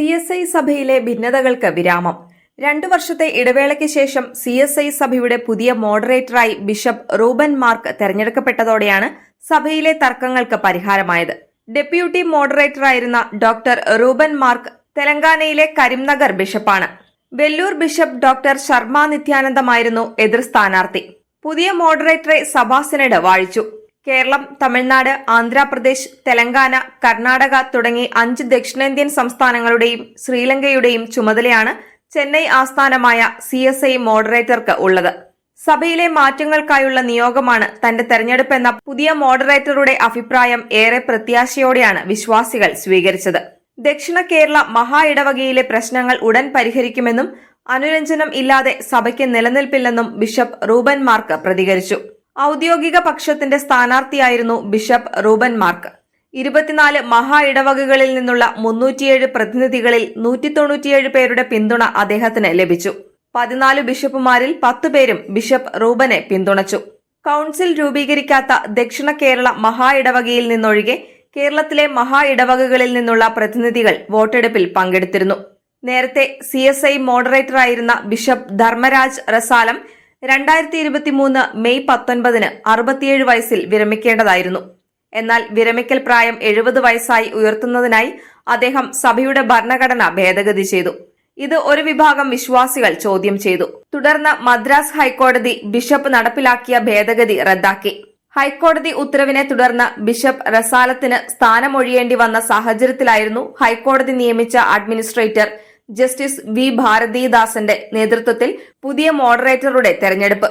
CSI സഭയിലെ ഭിന്നതകൾക്ക് വിരാമം. 2 വർഷത്തെ ഇടവേളയ്ക്ക് ശേഷം CSI സഭയുടെ പുതിയ മോഡറേറ്ററായി ബിഷപ്പ് റൂബൻ മാർക്ക് തെരഞ്ഞെടുക്കപ്പെട്ടതോടെയാണ് സഭയിലെ തർക്കങ്ങൾക്ക് പരിഹാരമായത്. ഡെപ്യൂട്ടി മോഡറേറ്ററായിരുന്ന ഡോക്ടർ റൂബൻ മാർക്ക് തെലങ്കാനയിലെ കരിംനഗർ ബിഷപ്പാണ്. വെല്ലൂർ ബിഷപ്പ് ഡോക്ടർ ശർമ്മ നിത്യാനന്ദമായിരുന്നു എതിർ സ്ഥാനാർത്ഥി. പുതിയ മോഡറേറ്ററെ സഭാ സിനഡ് വാഴിച്ചു. കേരളം, തമിഴ്നാട്, ആന്ധ്രാപ്രദേശ്, തെലങ്കാന, കർണാടക തുടങ്ങി 5 ദക്ഷിണേന്ത്യൻ സംസ്ഥാനങ്ങളുടെയും ശ്രീലങ്കയുടെയും ചുമതലയാണ് ചെന്നൈ ആസ്ഥാനമായ CSI മോഡറേറ്റർക്ക് ഉള്ളത്. സഭയിലെ മാറ്റങ്ങൾക്കായുള്ള നിയോഗമാണ് തന്റെ തെരഞ്ഞെടുപ്പെന്ന പുതിയ മോഡറേറ്ററുടെ അഭിപ്രായം ഏറെ പ്രത്യാശയോടെയാണ് വിശ്വാസികൾ സ്വീകരിച്ചത്. ദക്ഷിണ കേരള മഹാ ഇടവകയിലെ പ്രശ്നങ്ങൾ ഉടൻ പരിഹരിക്കുമെന്നും അനുരഞ്ജനം ഇല്ലാതെ സഭയ്ക്ക് നിലനിൽപ്പില്ലെന്നും ബിഷപ്പ് റൂബൻ മാർക്ക് പ്രതികരിച്ചു. ഔദ്യോഗിക പക്ഷത്തിന്റെ സ്ഥാനാർത്ഥിയായിരുന്നു ബിഷപ്പ് റൂബൻ മാർക്ക്. 24 മഹാ ഇടവകകളിൽ നിന്നുള്ള 307 പ്രതിനിധികളിൽ 197 പേരുടെ പിന്തുണ അദ്ദേഹത്തിന് ലഭിച്ചു. 14 ബിഷപ്പുമാരിൽ 10 പേരും ബിഷപ്പ് റൂബനെ പിന്തുണച്ചു. കൌൺസിൽ രൂപീകരിക്കാത്ത ദക്ഷിണ കേരള മഹാ ഇടവകയിൽ നിന്നൊഴികെ കേരളത്തിലെ മഹാ ഇടവകകളിൽ നിന്നുള്ള പ്രതിനിധികൾ വോട്ടെടുപ്പിൽ പങ്കെടുത്തിരുന്നു. നേരത്തെ CSI മോഡറേറ്ററായിരുന്ന ബിഷപ്പ് ധർമ്മരാജ് റസാലം 2023 മെയ് 19 67 വയസ്സിൽ വിരമിക്കേണ്ടതായിരുന്നു. എന്നാൽ വിരമിക്കൽ പ്രായം 70 വയസ്സായി ഉയർത്തുന്നതിനായി അദ്ദേഹം സഭയുടെ ഭരണഘടന ഭേദഗതി ചെയ്തു. ഇത് ഒരു വിഭാഗം വിശ്വാസികൾ ചോദ്യം ചെയ്തു. തുടർന്ന് മദ്രാസ് ഹൈക്കോടതി ബിഷപ്പ് നടപ്പിലാക്കിയ ഭേദഗതി റദ്ദാക്കി. ഹൈക്കോടതി ഉത്തരവിനെ തുടർന്ന് ബിഷപ്പ് റസാലത്തിന് സ്ഥാനമൊഴിയേണ്ടി വന്ന സാഹചര്യത്തിലായിരുന്നു ഹൈക്കോടതി നിയമിച്ച അഡ്മിനിസ്ട്രേറ്റർ ജസ്റ്റിസ് V ഭാരതീദാസന്റെ നേതൃത്വത്തിൽ പുതിയ മോഡറേറ്ററുടെ തെരഞ്ഞെടുപ്പ്.